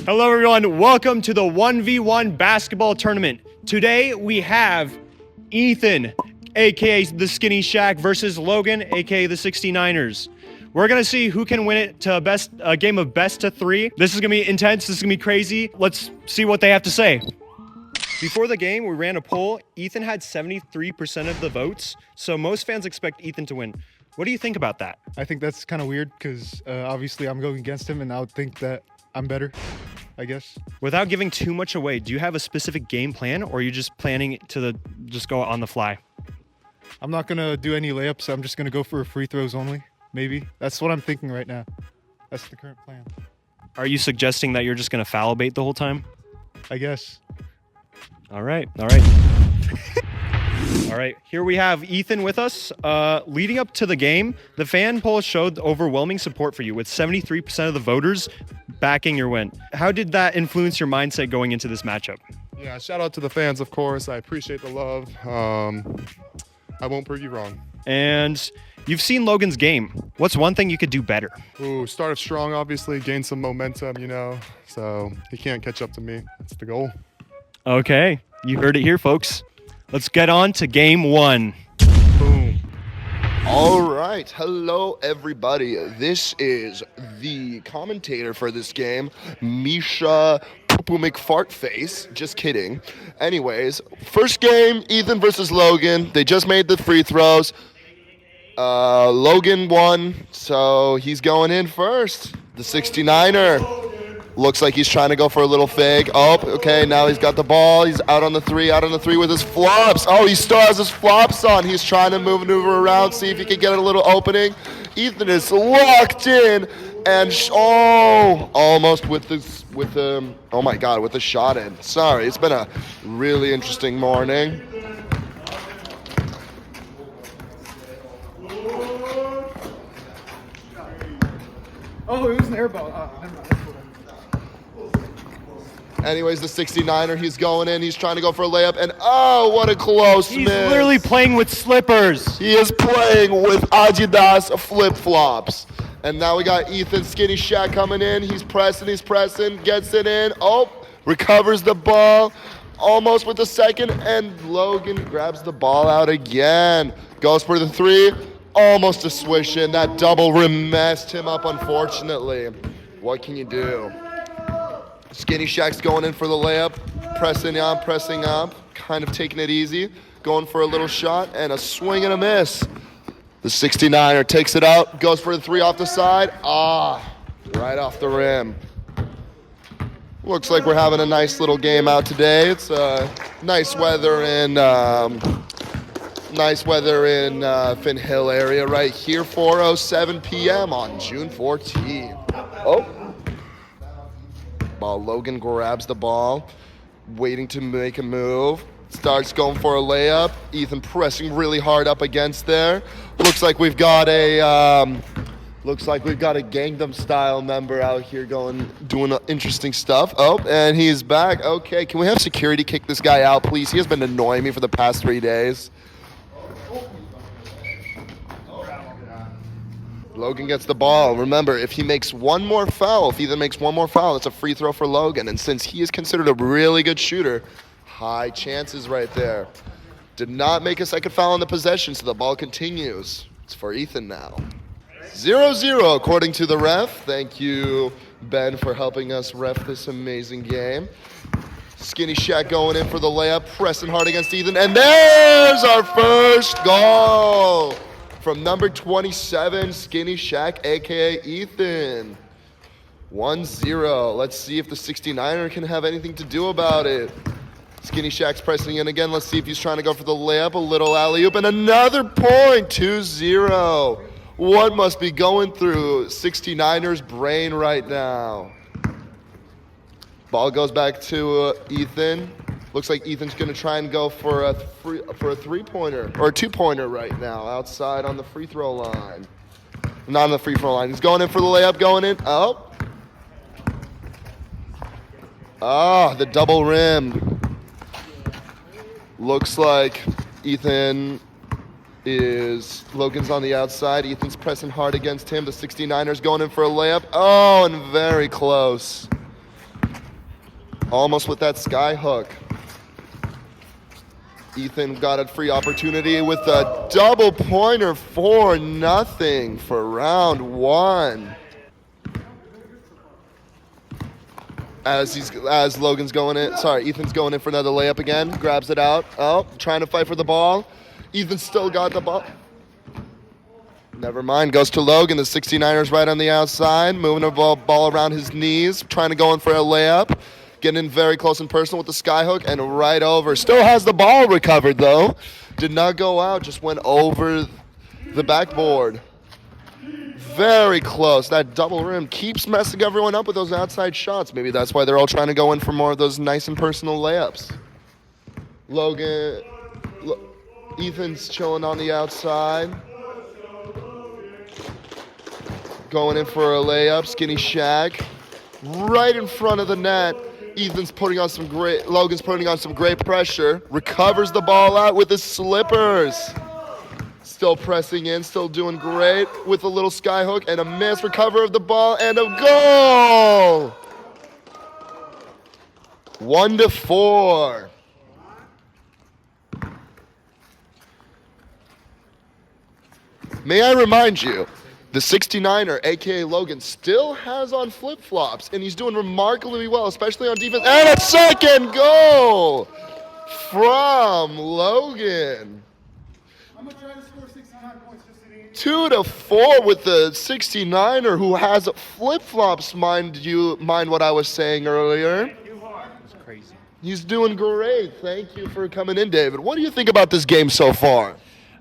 Hello everyone, welcome to the 1v1 basketball tournament. Today we have Ethan, aka the Skinny Shack, versus Logan, aka the 69ers. We're gonna see who can win it to a game of best to 3. This is gonna be intense, this is gonna be crazy. Let's see what they have to say. Before the game, we ran a poll. Ethan had 73% of the votes, so most fans expect Ethan to win. What do you think about that? I think that's kind of weird because obviously I'm going against him and I would think that I'm better, I guess. Without giving too much away, do you have a specific game plan or are you just planning to just go on the fly? I'm not going to do any layups. I'm just going to go for free throws only, maybe. That's what I'm thinking right now. That's the current plan. Are you suggesting that you're just going to foul bait the whole time? I guess. All right. All right, here we have Ethan with us. Leading up to the game, the fan poll showed overwhelming support for you, with 73% of the voters backing your win. How did that influence your mindset going into this matchup? Yeah, shout out to the fans, of course. I appreciate the love. I won't prove you wrong. And you've seen Logan's game. What's one thing you could do better? Ooh, started strong, obviously, gained some momentum, so he can't catch up to me. That's the goal. Okay, you heard it here, folks. Let's get on to game 1. Boom. All right. Hello, everybody. This is the commentator for this game, Misha Poo-Poo McFartface. Just kidding. Anyways, first game, Ethan versus Logan. They just made the free throws. Logan won, so he's going in first. The 69er. Looks like he's trying to go for a little fake. Oh, okay, now he's got the ball. He's out on the three with his flops. Oh, he still has his flops on. He's trying to maneuver around, see if he can get a little opening. Ethan is locked in, and almost with the shot in. Sorry, it's been a really interesting morning. Oh, it was an air ball. Never mind. Anyways, the 69er, he's going in. He's trying to go for a layup, and oh, what a close miss. He's literally playing with slippers. He is playing with Adidas flip-flops. And now we got Ethan Skinny Shack coming in. He's pressing, gets it in. Oh, recovers the ball almost with the second, and Logan grabs the ball out again. Goes for the 3, almost a swish in. That double rim messed him up, unfortunately. What can you do? Skinny Shack's going in for the layup, pressing up, kind of taking it easy, going for a little shot, and a swing and a miss. The 69er takes it out, goes for the 3 off the side. Right off the rim. Looks like we're having a nice little game out today. It's nice weather in Finn Hill area right here, 4:07 p.m. on June 14th. Logan grabs the ball, waiting to make a move. Starts going for a layup. Ethan pressing really hard up against there. Looks like we've got a Gangnam Style member out here doing interesting stuff. Oh, and he's back. Okay, can we have security kick this guy out, please? He has been annoying me for the past 3 days. Logan gets the ball. Remember, if Ethan makes one more foul, that's a free throw for Logan. And since he is considered a really good shooter, high chances right there. Did not make a second foul on the possession, so the ball continues. It's for Ethan now. 0-0 according to the ref. Thank you, Ben, for helping us ref this amazing game. Skinny Shack going in for the layup, pressing hard against Ethan. And there's our first goal. From number 27, Skinny Shack, a.k.a. Ethan. 1-0. Let's see if the 69er can have anything to do about it. Skinny Shack's pressing in again. Let's see if he's trying to go for the layup. A little alley-oop, and another point. 2-0. What must be going through 69er's brain right now? Ball goes back to Ethan. Looks like Ethan's going to try and go for a three-pointer, or a two-pointer right now, outside on the free throw line. Not on the free throw line. He's going in for the layup, going in. The double rim. Looks like Logan's on the outside. Ethan's pressing hard against him. The 69ers going in for a layup. Oh, and very close. Almost with that sky hook. Ethan got a free opportunity with a double pointer, 4-0 for round 1. As Logan's going in, Ethan's going in for another layup again. Grabs it out. Oh, trying to fight for the ball. Ethan still got the ball. Never mind, goes to Logan. The 69ers right on the outside, moving the ball around his knees, trying to go in for a layup. Getting in very close and personal with the skyhook and right over. Still has the ball recovered though. Did not go out, just went over the backboard. Very close. That double rim keeps messing everyone up with those outside shots. Maybe that's why they're all trying to go in for more of those nice and personal layups. Ethan's chilling on the outside. Going in for a layup. Skinny Shaq. Right in front of the net. Logan's putting on some great pressure. Recovers the ball out with his slippers. Still pressing in, still doing great with a little skyhook and a miss. Recover of the ball and a goal! 1-4. May I remind you, the 69er, aka Logan, still has on flip-flops, and he's doing remarkably well, especially on defense. And a second goal from Logan. I'm going to try to score 69 points just sitting 2-4 with the 69er, who has flip-flops, mind what I was saying earlier. It's crazy. He's doing great. Thank you for coming in, David. What do you think about this game so far?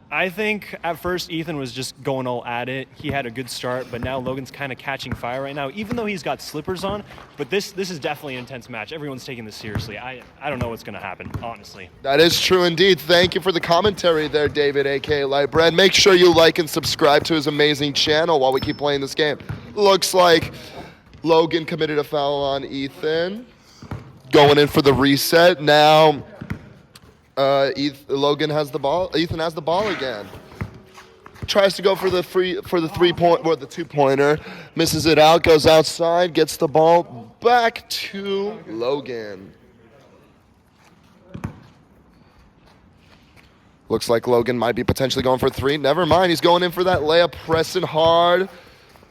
I think at first Ethan was just going all at it. He had a good start, but now Logan's kind of catching fire right now, even though he's got slippers on. But this is definitely an intense match. Everyone's taking this seriously. I don't know what's going to happen, honestly. That is true indeed. Thank you for the commentary there, David, aka Lightbread. Make sure you like and subscribe to his amazing channel while we keep playing this game. Looks like Logan committed a foul on Ethan. Going in for the reset. Now Logan has the ball. Ethan has the ball again. Tries to go for the 2-pointer. Misses it out. Goes outside. Gets the ball back to Logan. Looks like Logan might be potentially going for 3. Never mind. He's going in for that layup. Pressing hard.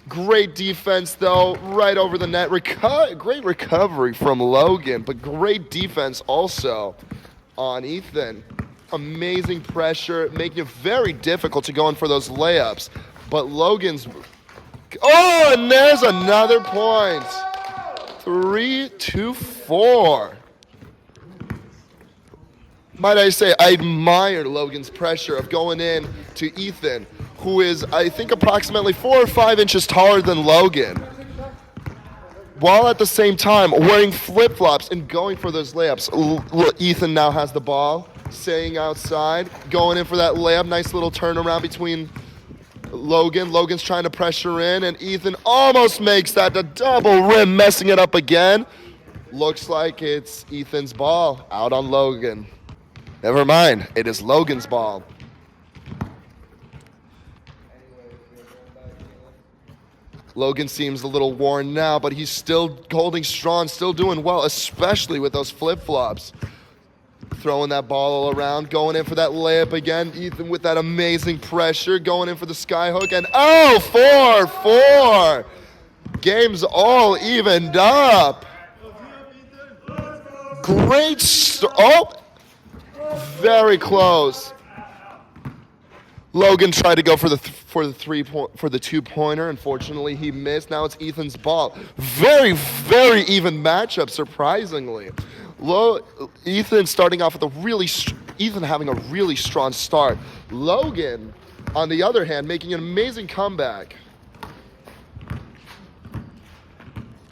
Great defense, though. Right over the net. Great recovery from Logan, but great defense also on Ethan. Amazing pressure, making it very difficult to go in for those layups. But Logan's... Oh, and there's another point. 3-4. Might I say, I admire Logan's pressure of going in to Ethan, who is, I think, approximately 4 or 5 inches taller than Logan, while at the same time wearing flip-flops and going for those layups. Ethan now has the ball, staying outside, going in for that layup. Nice little turnaround between Logan. Logan's trying to pressure in, and Ethan almost makes that. The double rim, messing it up again. Looks like it's Ethan's ball out on Logan. Never mind, it is Logan's ball. Logan seems a little worn now, but he's still holding strong, still doing well, especially with those flip-flops. Throwing that ball all around, going in for that layup again. Ethan with that amazing pressure, going in for the skyhook, and 4-4. Game's all evened up. Great very close. Logan tried to go for the 2-pointer. Unfortunately, he missed. Now it's Ethan's ball. Very, very even matchup, surprisingly. Ethan starting off with Ethan having a really strong start. Logan, on the other hand, making an amazing comeback.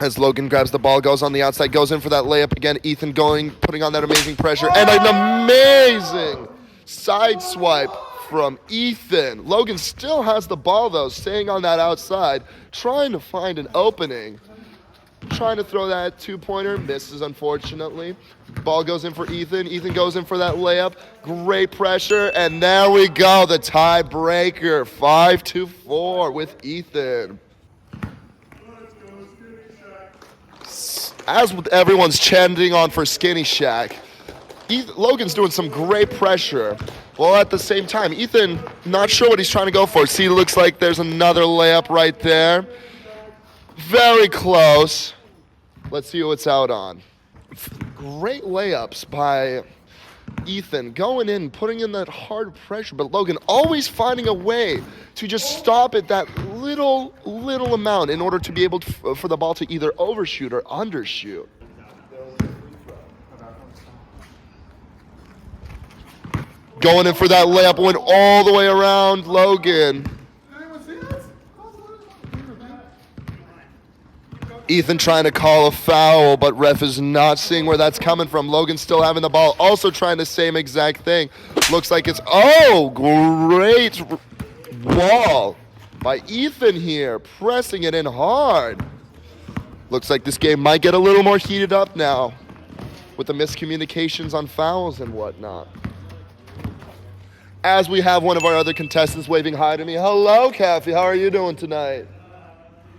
As Logan grabs the ball, goes on the outside, goes in for that layup again. Ethan putting on that amazing pressure, and an amazing side swipe from Ethan. Logan still has the ball, though, staying on that outside, trying to find an opening. Trying to throw that 2-pointer, misses, unfortunately. Ball goes in for Ethan. Ethan goes in for that layup. Great pressure, and there we go, the tiebreaker, 5-4 with Ethan. as with everyone's chanting on for Skinny Shack, Logan's doing some great pressure. While at the same time, Ethan, not sure what he's trying to go for. See, looks like there's another layup right there. Very close. Let's see what's out on. Great layups by Ethan, going in, putting in that hard pressure, but Logan always finding a way to just stop it that little amount in order to be able to, for the ball to either overshoot or undershoot. Going in for that layup, went all the way around Logan. Ethan trying to call a foul, but ref is not seeing where that's coming from. Logan still having the ball, also trying the same exact thing. Looks like it's, oh, great wall by Ethan here, pressing it in hard. Looks like this game might get a little more heated up now with the miscommunications on fouls and whatnot. As we have one of our other contestants waving hi to me. Hello, Kathy, how are you doing tonight?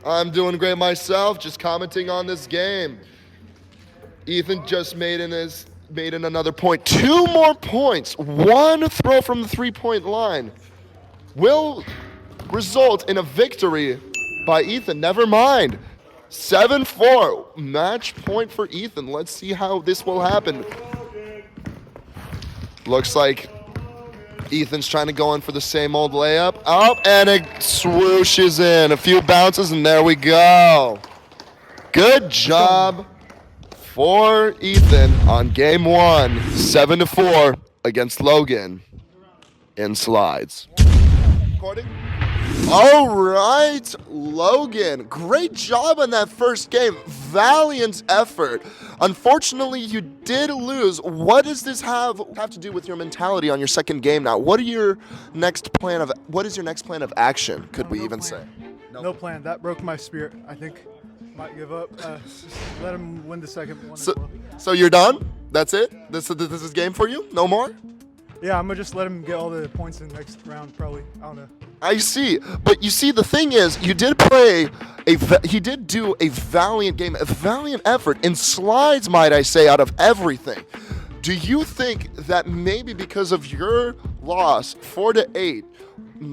I'm doing great myself, just commenting on this game. Ethan just made in another point. 2 more points. 1 throw from the 3-point line will result in a victory by Ethan. Never mind. 7-4. Match point for Ethan. Let's see how this will happen. Looks like Ethan's trying to go in for the same old layup. Oh, and it swooshes in. A few bounces, and there we go. Good job for Ethan on game 1. 7-4 against Logan in slides. Recording? All right, Logan. Great job on that first game. Valiant effort. Unfortunately, you did lose. What does this have to do with your mentality on your second game now? What is your next plan of action, could we even say? No plan. That broke my spirit. I think might give up. Just let him win the second one as well. So you're done? That's it? This is game for you? No more? Yeah, I'm gonna just let him get all the points in the next round, probably. I don't know. I see, but you see, the thing is, you did he did do a valiant game, a valiant effort in slides, might I say, out of everything. Do you think that maybe because of your loss, 4-8,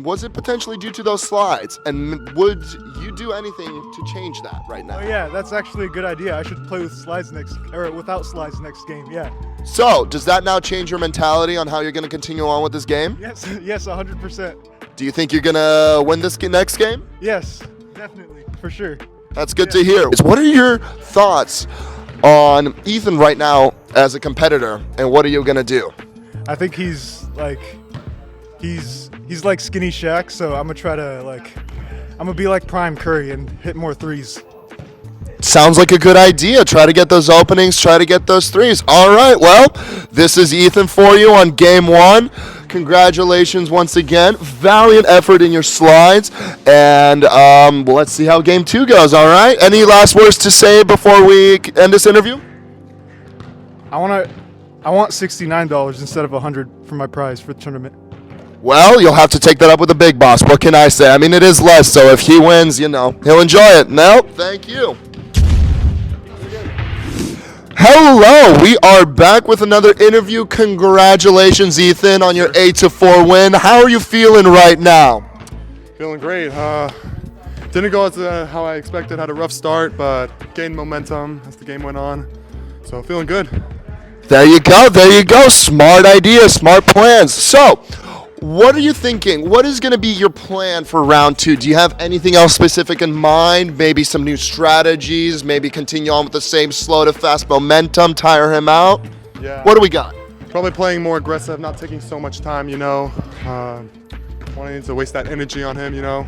was it potentially due to those slides? And would you do anything to change that right now? Oh yeah, that's actually a good idea. I should play with slides without slides next game. Yeah. So, does that now change your mentality on how you're going to continue on with this game? Yes, 100%. Do you think you're going to win this next game? Yes, definitely, for sure. That's good to hear. What are your thoughts on Ethan right now as a competitor, and what are you going to do? I think he's like Skinny Shaq, so I'm gonna be like Prime Curry and hit more threes. Sounds like a good idea. Try to get those openings, try to get those threes. All right, well, this is Ethan for you on game 1. Congratulations once again. Valiant effort in your slides. And let's see how game 2 goes, all right? Any last words to say before we end this interview? I want $69 instead of $100 for my prize for the tournament. Well, you'll have to take that up with the big boss. What can I say? I mean, it is less, so if he wins, he'll enjoy it. No, thank you. Hello, we are back with another interview. Congratulations, Ethan, on your 8-4 win. How are you feeling right now? Feeling great. Didn't go as how I expected. Had a rough start, but gained momentum as the game went on. So feeling good. There you go. Smart idea, smart plans. So, what are you thinking? What is going to be your plan for round 2? Do you have anything else specific in mind? Maybe some new strategies? Maybe continue on with the same slow to fast momentum, tire him out? Yeah. What do we got? Probably playing more aggressive, not taking so much time, wanting to waste that energy on him, Yeah.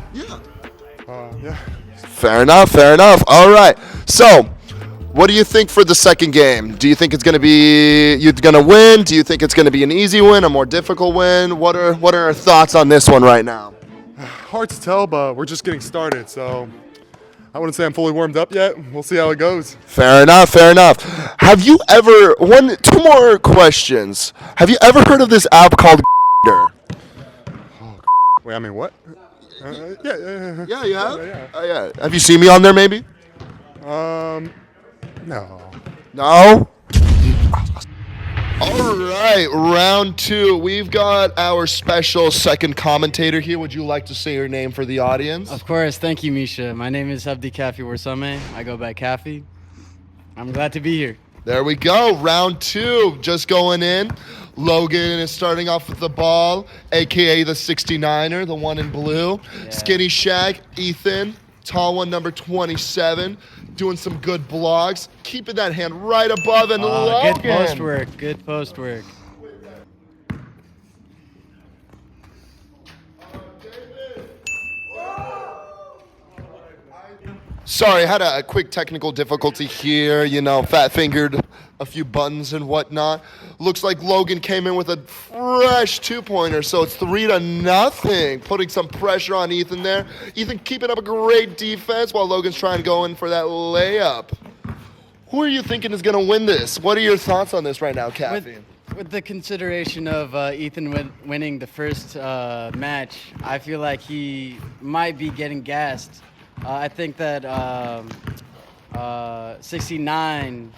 Yeah. Fair enough. All right. So, what do you think for the second game? Do you think it's going to be you're going to win? Do you think it's going to be an easy win, a more difficult win? What are our thoughts on this one right now? Hard to tell, but we're just getting started, so I wouldn't say I'm fully warmed up yet. We'll see how it goes. Fair enough. Have you ever 2 more questions? Have you ever heard of this app called Wait, I mean what? Yeah. Yeah, you have? Yeah. Yeah. Have you seen me on there maybe? No. No? All right, round 2. We've got our special second commentator here. Would you like to say your name for the audience? Of course. Thank you, Misha. My name is Habdi Kafi Warsame. I go by Kafi. I'm glad to be here. There we go. Round 2 just going in. Logan is starting off with the ball, a.k.a. the 69er, the one in blue. Yeah. Skinny Shag, Ethan, tall one, number 27, doing some good blocks, keeping that hand right above, and Logan. Good post work. Good post work. Sorry, I had a quick technical difficulty here, fat-fingered a few buttons and whatnot. Looks like Logan came in with a fresh 2-pointer, so it's 3-0, putting some pressure on Ethan there. Ethan keeping up a great defense while Logan's trying to go in for that layup. Who are you thinking is going to win this? What are your thoughts on this right now, Kathy? With the consideration of Ethan winning the first match, I feel like he might be getting gassed. I think that 69.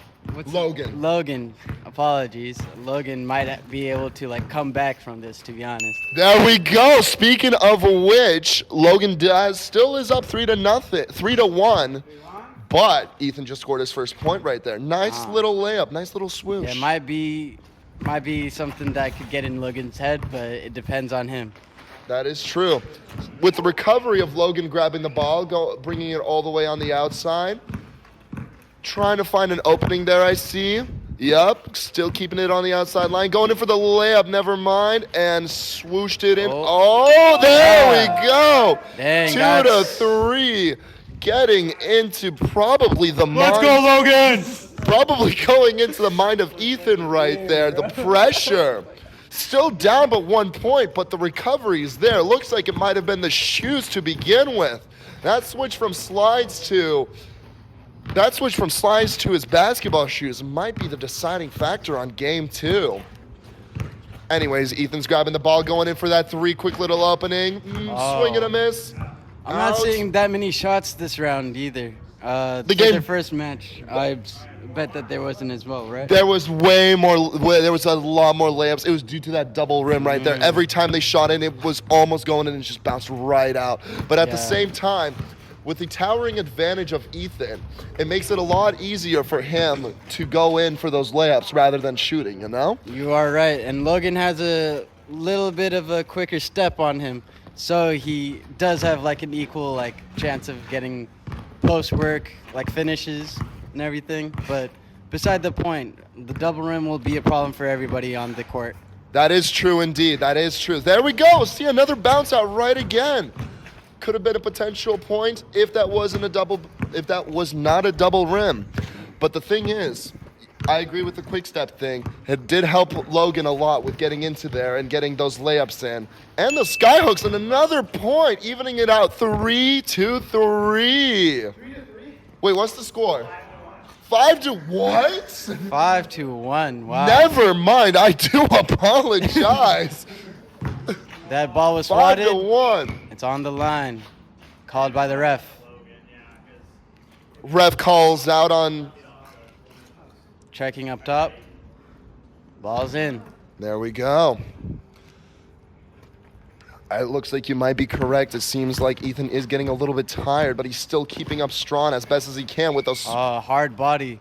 Logan. Logan. Apologies. Logan might be able to come back from this. To be honest. There we go. Speaking of which, Logan still is up 3-1. But Ethan just scored his first point right there. Nice little layup. Nice little swoosh. Yeah, might be something that could get in Logan's head, but it depends on him. That is true. With the recovery of Logan grabbing the ball, bringing it all the way on the outside. Trying to find an opening there, I see. Yep, still keeping it on the outside line. Going in for the layup, never mind. And swooshed it in. Oh, there we go. Dang, 2-3. Getting into probably the mind. Let's go, Logan! Probably going into the mind of Ethan right there. The pressure. Still down but 1 point, but the recovery is there. Looks like it might have been the shoes to begin with. That switch from slides to his basketball shoes might be the deciding factor on game 2. Anyways, Ethan's grabbing the ball, going in for that 3, quick little opening. Swing and a miss. I'm not seeing that many shots this round either. The first match, I bet that there wasn't as well, right? There was way more. There was a lot more layups. It was due to that double rim right there. Every time they shot in, it was almost going in and just bounced right out. But at the same time, with the towering advantage of Ethan, it makes it a lot easier for him to go in for those layups rather than shooting, You are right. And Logan has a little bit of a quicker step on him. So he does have an equal chance of getting post work, finishes and everything. But beside the point, the double rim will be a problem for everybody on the court. That is true indeed. That is true. There we go. See another bounce out right again. Could have been a potential point if that was not a double rim. But the thing is, I agree with the quick step thing. It did help Logan a lot with getting into there and getting those layups in. And the skyhooks and another point, evening it out 3-3. Wait, what's the score? 5 to what? 5-1. Wow. Never mind. I do apologize. That ball was swatted. 5-1. It's on the line. Called by the ref. Ref calls out on. Checking up top. Ball's in. There we go. It looks like you might be correct. It seems like Ethan is getting a little bit tired, but he's still keeping up strong as best as he can with those. Hard body.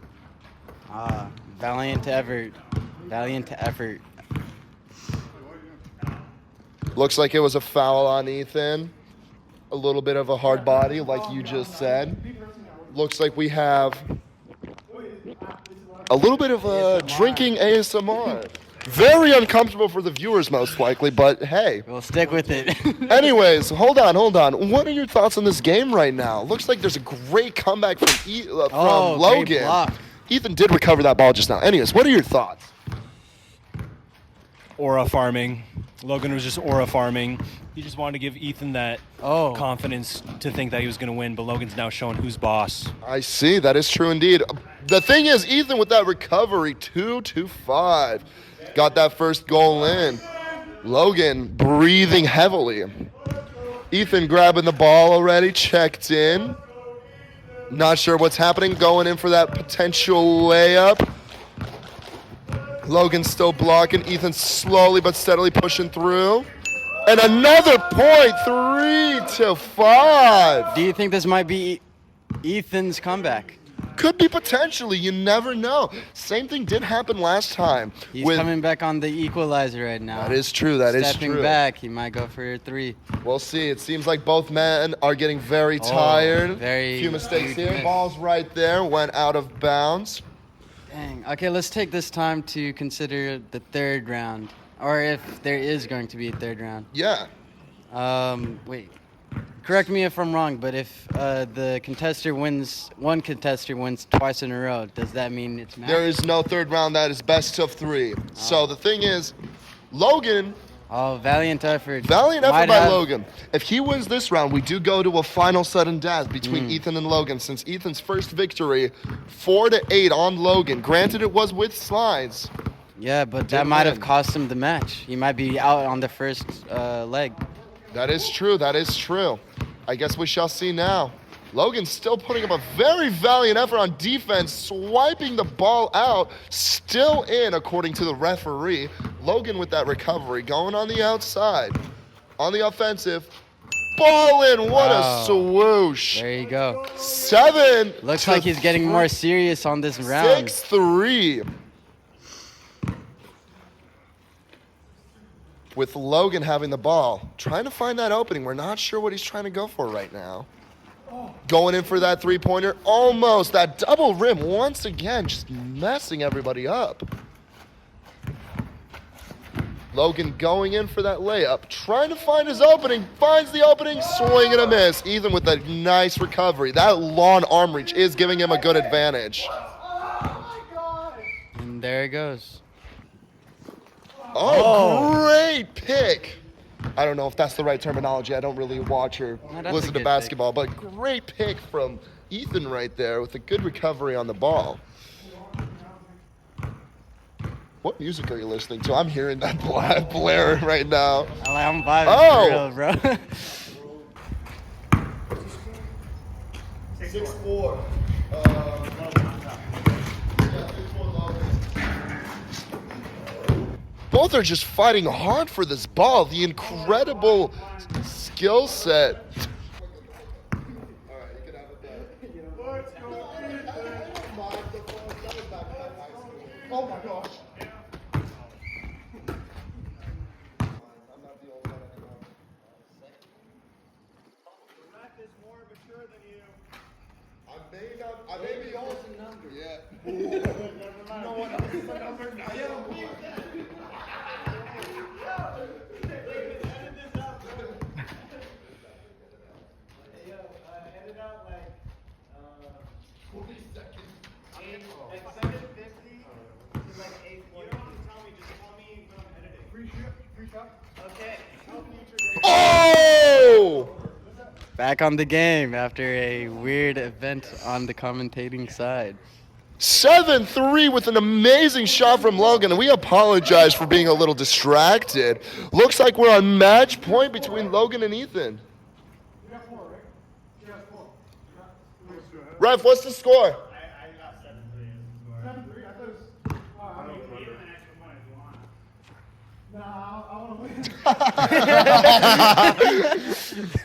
Valiant effort. Valiant effort. Looks like it was a foul on Ethan. A little bit of a hard body, like you just said. Looks like we have a little bit of a drinking ASMR. Very uncomfortable for the viewers, most likely, but hey. We'll stick with it. Anyways, hold on. What are your thoughts on this game right now? Looks like there's a great comeback from Logan. Great block. Ethan did recover that ball just now. Anyways, what are your thoughts? Aura farming. Logan was just aura farming. He just wanted to give Ethan that confidence to think that he was going to win, but Logan's now showing who's boss. I see. That is true indeed. The thing is, Ethan with that recovery, 2-5. Got that first goal in. Logan breathing heavily. Ethan grabbing the ball already, checked in. Not sure what's happening. Going in for that potential layup. Logan's still blocking. Ethan slowly but steadily pushing through. And another point, 3-5. Do you think this might be Ethan's comeback? Could be potentially, you never know. Same thing did happen last time. He's coming back on the equalizer right now. That is true, that is true. Stepping back, he might go for a 3. We'll see. It seems like both men are getting very tired. Very few mistakes huge here. miss. Ball's right there, went out of bounds. Dang. Okay, let's take this time to consider the third round, or if there is going to be a third round. Yeah. Wait. Correct me if I'm wrong, but if the one contestant wins twice in a row, does that mean it's match? There is no third round. That is best of 3. So the thing is, Logan, Oh, valiant effort. valiant effort Might by have- Logan. If he wins this round, we do go to a final sudden death between Ethan and Logan. Since Ethan's first victory, 4-8 on Logan. Granted, it was with slides. Yeah, but Did that might have win. cost him the match. He might be out on the first leg. That is true. That is true. I guess we shall see now. Logan's still putting up a very valiant effort on defense, swiping the ball out, still in according to the referee. Logan with that recovery, going on the outside. On the offensive, ball in, what Wow. a swoosh. There you go. 7 Looks to like he's getting more serious on this round. 6-3. With Logan having the ball, trying to find that opening. We're not sure what he's trying to go for right now. Going in for that three-pointer, almost. That double rim, once again, just messing everybody up. Logan going in for that layup, trying to find his opening, finds the opening, swing and a miss. Ethan with a nice recovery. That long arm reach is giving him a good advantage. And there it goes. Oh, great pick. I don't know if that's the right terminology. I don't really watch or No, that's a listen to good basketball, but great pick from Ethan right there with a good recovery on the ball. What music are you listening to? I'm hearing that blare right now. I'm vibing Oh. for real, bro. 6-4. Both are just fighting hard for this ball. The incredible skill set. Oh my gosh. I may be old. Yeah. You know what? This is my number. Oh! Back on the game after a weird event on the commentating side. 7-3 with an amazing shot from Logan, and we apologize for being a little distracted. Looks like we're on match point between Logan and Ethan. Ref, what's the score?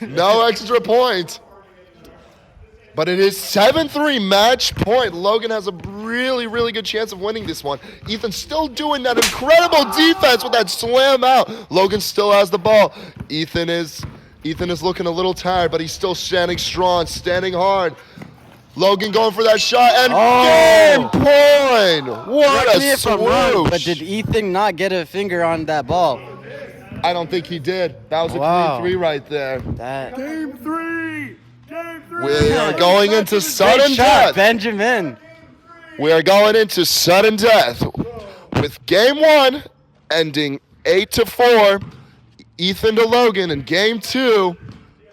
No extra point. But it is 7-3 match point. Logan has a really, really good chance of winning this one. Ethan's still doing that incredible defense with that slam out. Logan still has the ball. Ethan is looking a little tired, but he's still standing strong, standing hard. Logan going for that shot, and game point! What Correct me a if I'm wrong, swoosh! but did Ethan not get a finger on that ball? I don't think he did. That was a Wow. 3-3 right there. That Game three! We are going into sudden great shot, death. Benjamin. We are going into sudden death with game 1 ending 8-4, Ethan to Logan, and game 2,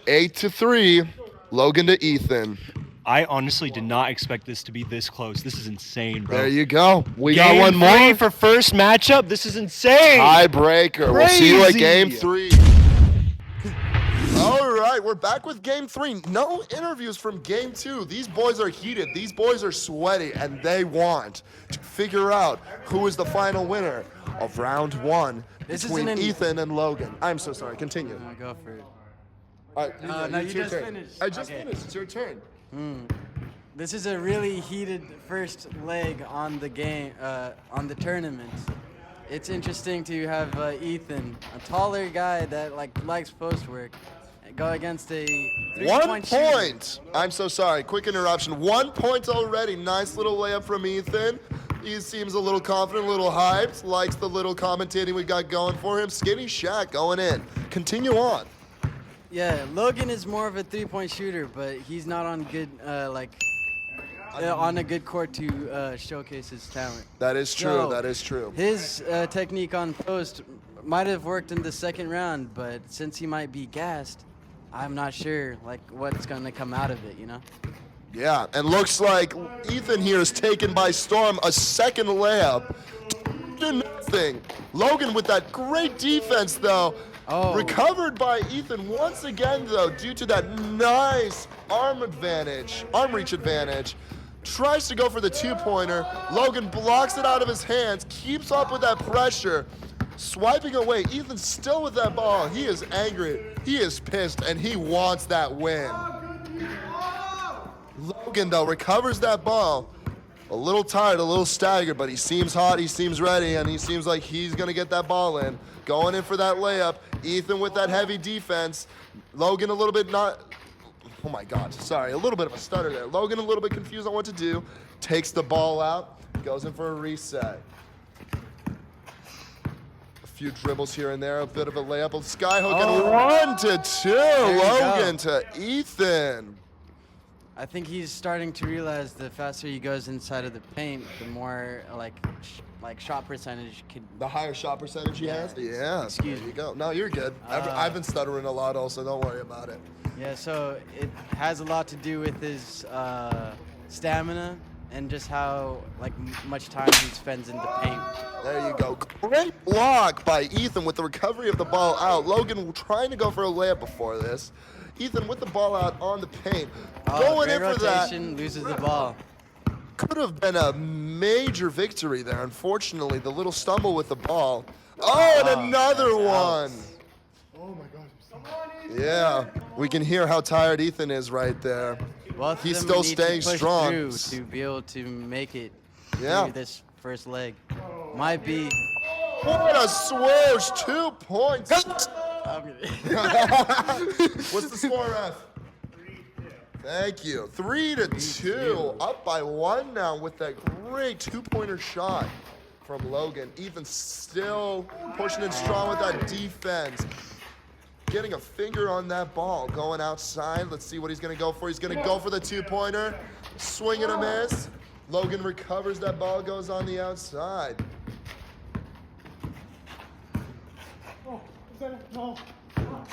8-3, Logan to Ethan. I honestly did not expect this to be this close. This is insane, bro. There you go. We Game got one three more. for first matchup. This is insane. Tiebreaker. We'll see you at Crazy. game 3. All right. right, we're back with game 3. No interviews from game 2. These boys are heated. These boys are sweaty, and they want to figure out who is the final winner of round 1 This between isn't an- Ethan and Logan. I'm so sorry. Continue. Go for it. All right, no, it's you your just turn. finished. I just Okay. finished. It's your turn. This is a really heated first leg on the game, on the tournament. It's interesting to have Ethan, a taller guy that likes post work, go against a 1 3-point shooter. point. I'm so sorry. Quick interruption. 1 point already. Nice little layup from Ethan. He seems a little confident, a little hyped. Likes the little commentating we got going for him. Skinny Shaq going in. Continue on. Yeah, Logan is more of a 3-point shooter, but he's not on good on a good court to showcase his talent. That is true. So, That is true. His technique on post might have worked in the second round, but since he might be gassed, I'm not sure what's gonna come out of it. You know. Yeah, and looks like Ethan here is taken by storm. A second layup. Do nothing. Logan with that great defense, though. Oh. Recovered by Ethan once again, though, due to that nice arm reach advantage. Tries to go for the 2-pointer. Logan blocks it out of his hands, keeps up with that pressure, swiping away. Ethan's still with that ball. He is angry. He is pissed, and he wants that win. Logan, though, recovers that ball. A little tired, a little staggered, but he seems hot, he seems ready, and he seems like he's going to get that ball in. Going in for that layup. Ethan with that heavy defense. Logan a little bit not... Oh my God, sorry, a little bit of a stutter there. Logan a little bit confused on what to do. Takes the ball out, goes in for a reset. A few dribbles here and there, a bit of a layup. Skyhook and 1-2. you Logan go. to Ethan. I think he's starting to realize the faster he goes inside of the paint, the more shot percentage could. The higher shot percentage he has? Yeah, Excuse there me. you go. No, you're good. I've been stuttering a lot also, don't worry about it. Yeah, so it has a lot to do with his stamina and just how much time he spends in the paint. There you go. Great block by Ethan with the recovery of the ball out. Logan trying to go for a layup before this. Ethan with the ball out on the paint. Going great in for that. rotation, loses the ball. Could have been a major victory there. Unfortunately, the little stumble with the ball. Oh, and another one. Oh my God. Yeah, we can hear how tired Ethan is right there. Both He's of them still need to staying push strong. through to be able to make it Yeah. through this first leg. Might be. What a swoosh! 2 points. What's the score, ref? Thank you. 3-2. Up by 1 now with that great 2-pointer shot from Logan. Ethan still pushing it strong with that defense. Getting a finger on that ball. Going outside. Let's see what he's going to go for. He's going to go for the 2-pointer. Swing and a miss. Logan recovers that ball. Goes on the outside.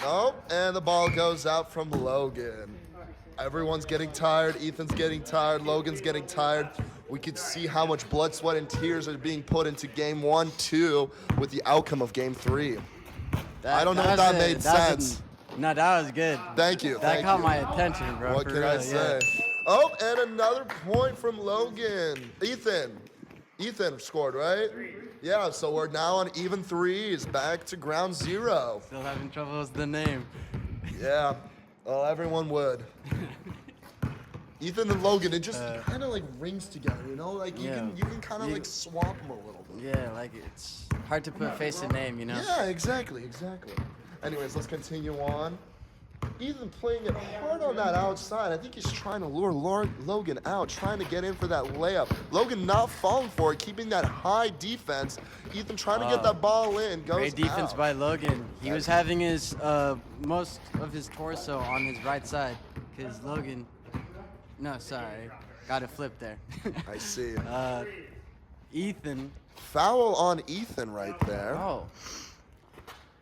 Nope, and the ball goes out from Logan. Everyone's getting tired. Ethan's getting tired. Logan's getting tired. We could see how much blood, sweat, and tears are being put into game 1, 2 with the outcome of game 3. I don't know if that made sense. No, that was good. Thank you. That Thank caught you. my attention, bro. What for can I real, say? yeah. Oh, and another point from Logan. Ethan scored, right? Yeah, so we're now on even 3s. Back to ground 0. Still having trouble with the name. Yeah, well, everyone would. Ethan and Logan, it just kind of rings together, you know? You can kind of swamp them a little bit. Yeah, it's hard to put face to name, you know? Yeah, exactly. Anyways, let's continue on. Ethan playing it hard on that outside. I think he's trying to lure Logan out, trying to get in for that layup. Logan not falling for it, keeping that high defense. Ethan trying to get that ball in, goes Great defense out. by Logan. He was having his most of his torso on his right side because Logan. No, sorry, got it flipped there. I see. Ethan. Foul on Ethan right there. Oh.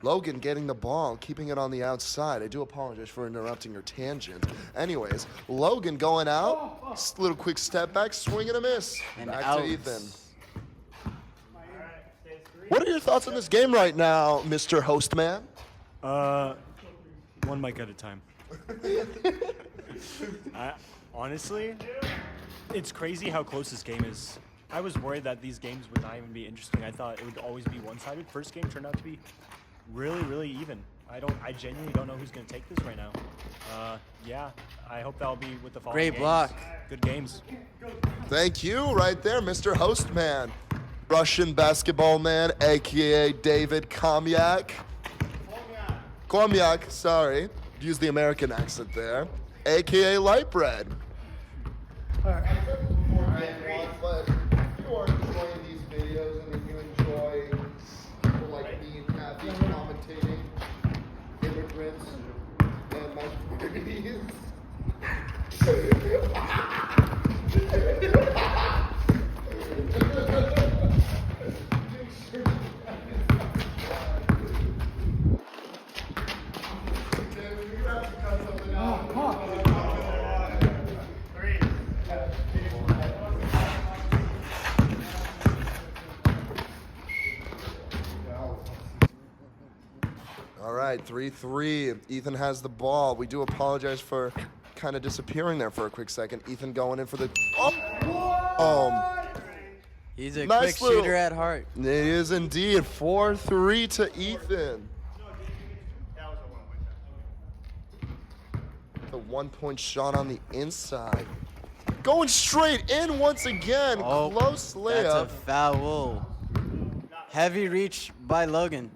Logan getting the ball, keeping it on the outside. I do apologize for interrupting your tangent. Anyways, Logan going out. Little quick step back, swing and a miss. And Back out. to Ethan. What are your thoughts on this game right now, Mr. Hostman? One mic at a time. Honestly, it's crazy how close this game is. I was worried that these games would not even be interesting. I thought it would always be one-sided. First game turned out to be really, really even. I genuinely don't know who's going to take this right now. Yeah, I hope that'll be with the following Great games. block. Good games. Thank you right there, Mr. Hostman. Russian basketball man, aka David Komyak, sorry. Use the American accent there. Aka Light Bread. But if you are enjoying these videos and if you enjoy people like me and Kathy commentating immigrants and minorities. All right, 3-3. Ethan has the ball. We do apologize for kind of disappearing there for a quick second. Ethan going in for the... He's a Nice quick shooter at heart. It is indeed 4-3 to Ethan. The 1-point shot on the inside. Going straight in once again. Oh, Close layup. That's a foul. Heavy reach by Logan.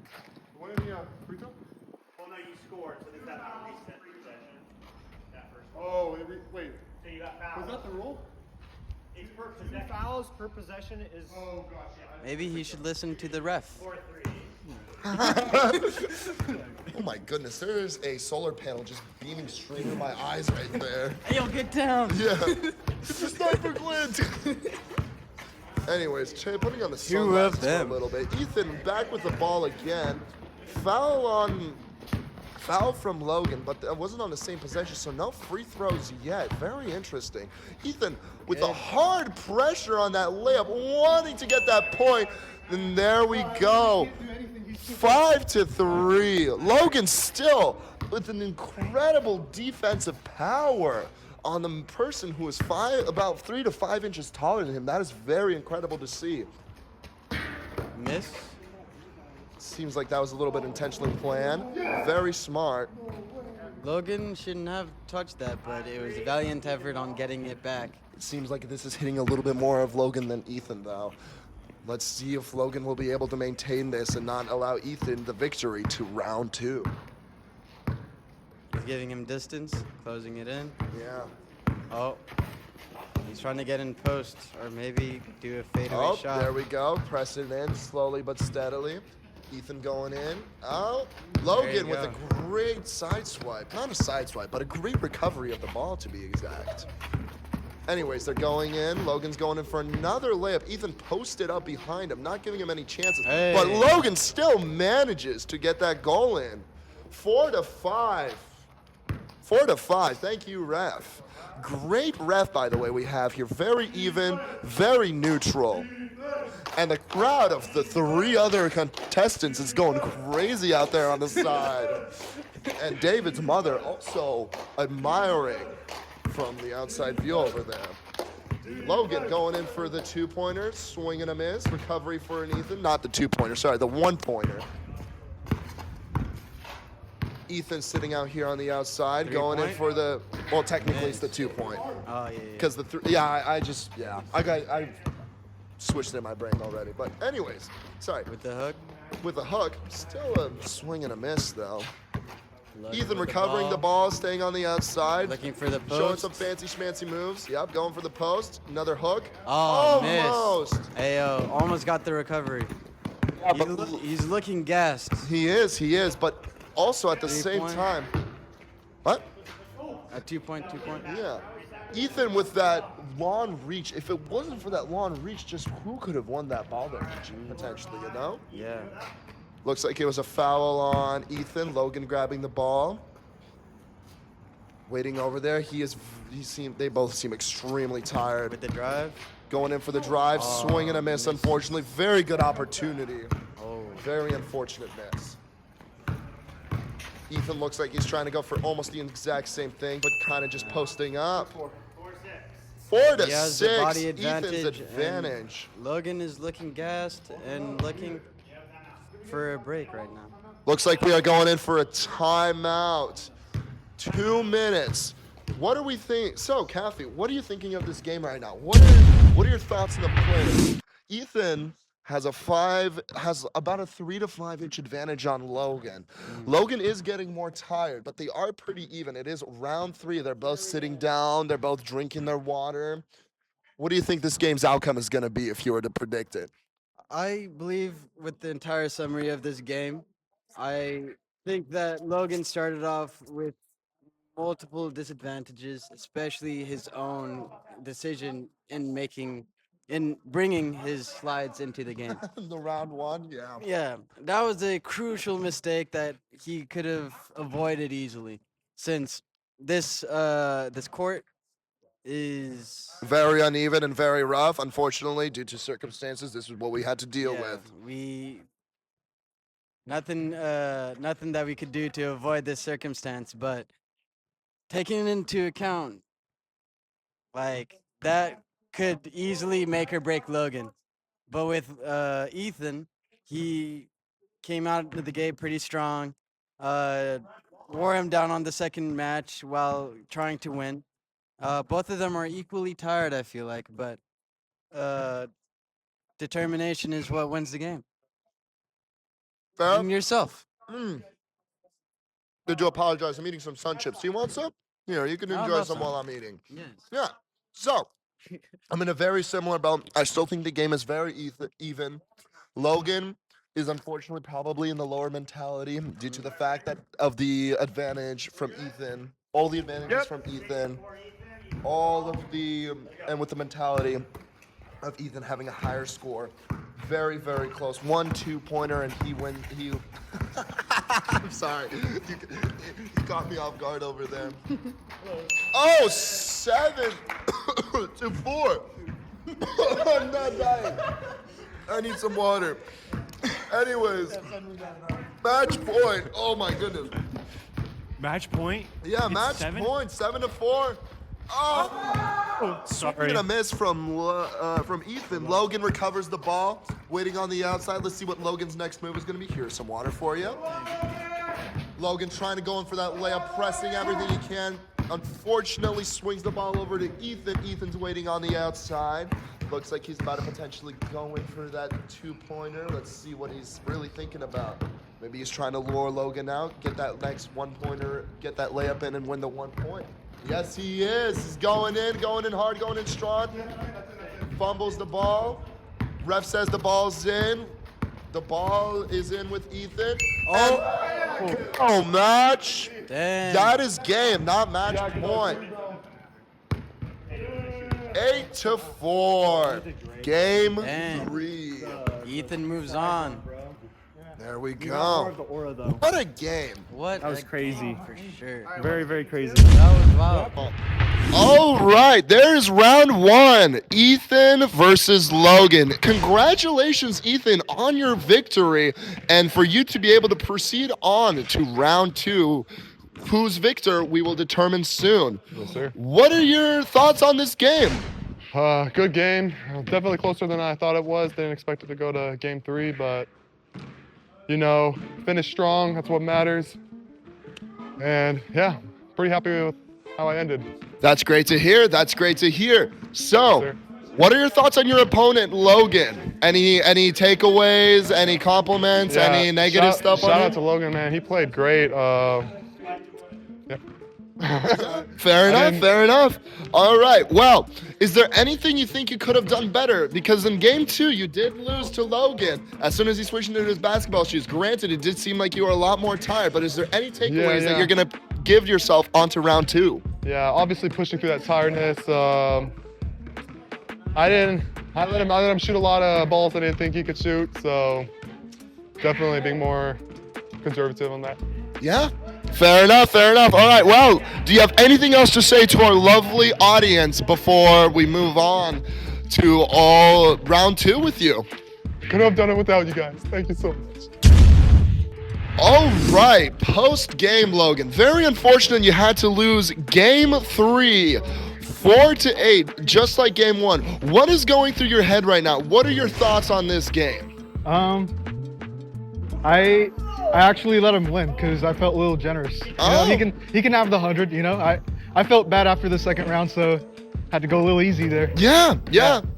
What in the free throw? Well, no, you scored, so there's that reset possession. That first one. Oh, wait. So you got fouled. Was that the rule? It's per possession. Fouls per possession is Oh, gosh. Maybe he should listen to the ref. 4-3. Oh my goodness, there is a solar panel just beaming straight in my eyes right there. Hey, yo, get down. Yeah. It's a sniper glint. Anyways, putting on the Two of sunglasses for a them. little bit. Ethan back with the ball again. Foul from Logan, but it wasn't on the same possession, so no free throws yet. Very interesting. Ethan with the hard pressure on that layup, wanting to get that point. And there we go. 5-3. Logan still with an incredible defensive power on the person who is about 3 to 5 inches taller than him. That is very incredible to see. Miss. Seems like that was a little bit intentionally planned. Very smart. Logan shouldn't have touched that, but it was a valiant effort on getting it back. It seems like this is hitting a little bit more of Logan than Ethan, though. Let's see if Logan will be able to maintain this and not allow Ethan the victory to round 2. He's giving him distance, closing it in. Yeah. Oh, he's trying to get in post, or maybe do a fadeaway Oh, shot. there we go. Press it in slowly but steadily. Ethan going in. Oh, Logan with a great side swipe. Not a side swipe, but a great recovery of the ball, to be exact. Anyways, they're going in. Logan's going in for another layup. Ethan posted up behind him, not giving him any chances. Hey. But Logan still manages to get that goal in. 4-5. 4-5. Thank you, ref. Great ref, by the way, we have here. Very even, very neutral. And the crowd of the 3 other contestants is going crazy out there on the side. And David's mother also admiring from the outside view over there. Logan going in for the 2-pointer, swing and a miss. Recovery for an Ethan. Not the 2-pointer, sorry, the 1-pointer. Ethan sitting out here on the outside, going in for the, well, technically it's the 2-point. Oh, yeah. Because I switched in my brain already. But anyways, sorry. With the hook. With a hook, still a swing and a miss though. Logan Ethan with recovering the ball, staying on the outside. Looking for the Showing post. some fancy schmancy moves. Yep, going for the post. Another hook. Oh, Almost. missed. Ayo, almost got the recovery. Yeah, He's looking gassed. He is, but also at the 3 same point. time. What? A 2-point. Yeah. Ethan with that long reach. If it wasn't for that long reach, just who could have won that ball there potentially, you know? Yeah. Looks like it was a foul on Ethan. Logan grabbing the ball. Waiting over there. They both seem extremely tired. With the drive. Going in for the drive, swing and a miss, unfortunately. Very good opportunity. Oh. Very unfortunate miss. Ethan looks like he's trying to go for almost the exact same thing, but kind of just posting up. 4 to He has the 6, body Ethan's advantage, advantage. and Logan is looking gassed and looking for a break right now. Looks like we are going in for a timeout. 2 minutes. What are we thinking? So, Kathy, what are you thinking of this game right now? What are your thoughts on the play? Ethan has about a 3 to 5 inch advantage on Logan. Logan is getting more tired, but they are pretty even. It is round 3. They're both sitting down. They're both drinking their water. What do you think this game's outcome is going to be if you were to predict it? I believe with the entire summary of this game, I think that Logan started off with multiple disadvantages, especially his own decision in bringing his slides into the game. The round 1, yeah. Yeah, that was a crucial mistake that he could have avoided easily, since this court is Very uneven and very rough. Unfortunately, due to circumstances, this is what we had to deal yeah, with. nothing that we could do to avoid this circumstance, but taking into account, like, that could easily make or break Logan. But with Ethan, he came out of the gate pretty strong, wore him down on the second match while trying to win. Both of them are equally tired, I feel like, but determination is what wins the game. Fair? And yourself. Did you apologize? I'm eating some sun chips. Do you want some? Here, you can I'll enjoy have some some. while I'm eating. Yes. Yeah. So, I'm in a very similar boat. I still think the game is very even. Logan is unfortunately probably in the lower mentality due to the fact that of the advantage from Ethan. All the advantages from Ethan. All of the, and with the mentality of Ethan having a higher score. Very, very close. 1-2 pointer, and he I'm sorry. You caught me off guard over there. Oh, 7 to 4. I'm not dying. I need some water. Anyways, match point. Oh my goodness. Match point? Yeah, It's match 7? point. 7 to 4. Oh, Sorry. a miss from Ethan. Logan recovers the ball, waiting on the outside. Let's see what Logan's next move is going to be. Here's some water for you. Logan trying to go in for that layup, pressing everything he can. Unfortunately, swings the ball over to Ethan. Ethan's waiting on the outside. Looks like he's about to potentially go in for that 2-pointer. Let's see what he's really thinking about. Maybe he's trying to lure Logan out, get that next 1-pointer, get that layup in, and win the 1 point. Yes, he is. He's going in hard, going in strong. Fumbles the ball. Ref says the ball's in. The ball is in with Ethan. Oh, match. Damn. That is game, not match point. 8 to 4. Game Damn. 3. Ethan moves on. There we You got more go. of the aura though. What a game. What? That was a crazy. game for sure. Very, very crazy. That was wild. All right, there's round 1. Ethan versus Logan. Congratulations, Ethan, on your victory. And for you to be able to proceed on to round 2, who's victor, we will determine soon. Yes, sir. What are your thoughts on this game? Good game. Definitely closer than I thought it was. Didn't expect it to go to game 3, but you know, finish strong. That's what matters. And yeah, pretty happy with how I ended. That's great to hear. That's great to hear. So, Yes, sir. what are your thoughts on your opponent, Logan? Any takeaways? Any compliments? Yeah, Any negative stuff Shout on out him? to Logan, man. He played great. Fair enough, didn't- fair enough. All right, well, is there anything you think you could have done better? Because in game 2, you did lose to Logan as soon as he switched into his basketball shoes. Granted, it did seem like you were a lot more tired, but is there any takeaways that yeah. you're going to give yourself onto round 2? Yeah, obviously pushing through that tiredness. I let him shoot a lot of balls that I didn't think he could shoot. So definitely being more conservative on that. Yeah, fair enough, fair enough. All right, well, do you have anything else to say to our lovely audience before we move on to round 2 with you? Couldn't have done it without you guys. Thank you so much. All right, post-game, Logan. Very unfortunate you had to lose game 3, 4-8, just like game 1. What is going through your head right now? What are your thoughts on this game? I actually let him win because I felt a little generous. You know, Oh. he can have the 100. You know, I felt bad after the second round, so had to go a little easy there. Yeah,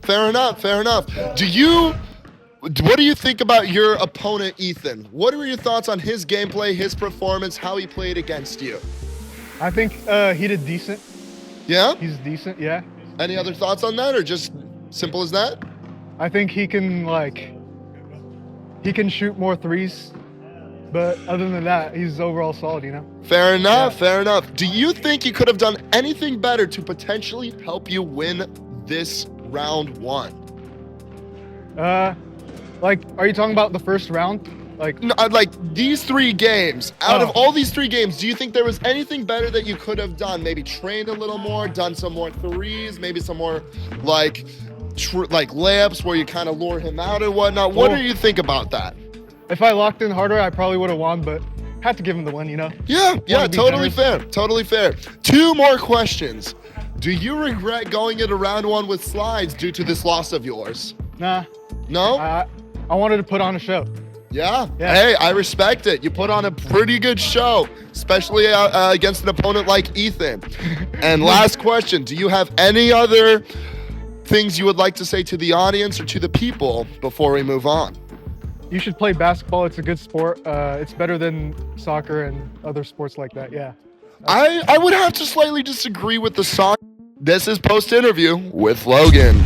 fair enough, fair enough. What do you think about your opponent, Ethan? What are your thoughts on his gameplay, his performance, how he played against you? I think he did decent. Yeah? He's decent, yeah. Any other thoughts on that, or just simple as that? I think he can shoot more threes, but other than that, he's overall solid, you know? Fair enough, fair enough. Do you think you could have done anything better to potentially help you win this round 1? Are you talking about the first round? No, like these 3 games, out of Oh. all these 3 games, do you think there was anything better that you could have done? Maybe trained a little more, done some more threes, maybe some more like layups where you kind of lure him out and whatnot. What do Well- you think about that? If I locked in harder, I probably would have won, but had to give him the win, you know? Yeah, be totally generous. fair, totally fair. 2 more questions. Do you regret going into round 1 with slides due to this loss of yours? Nah, No? I wanted to put on a show. Yeah. Yeah. Hey, I respect it. You put on a pretty good show, especially against an opponent like Ethan. And last question, do you have any other things you would like to say to the audience or to the people before we move on? You should play basketball. It's a good sport. It's better than soccer and other sports like that, yeah. I would have to slightly disagree with the song. This is post-interview with Logan.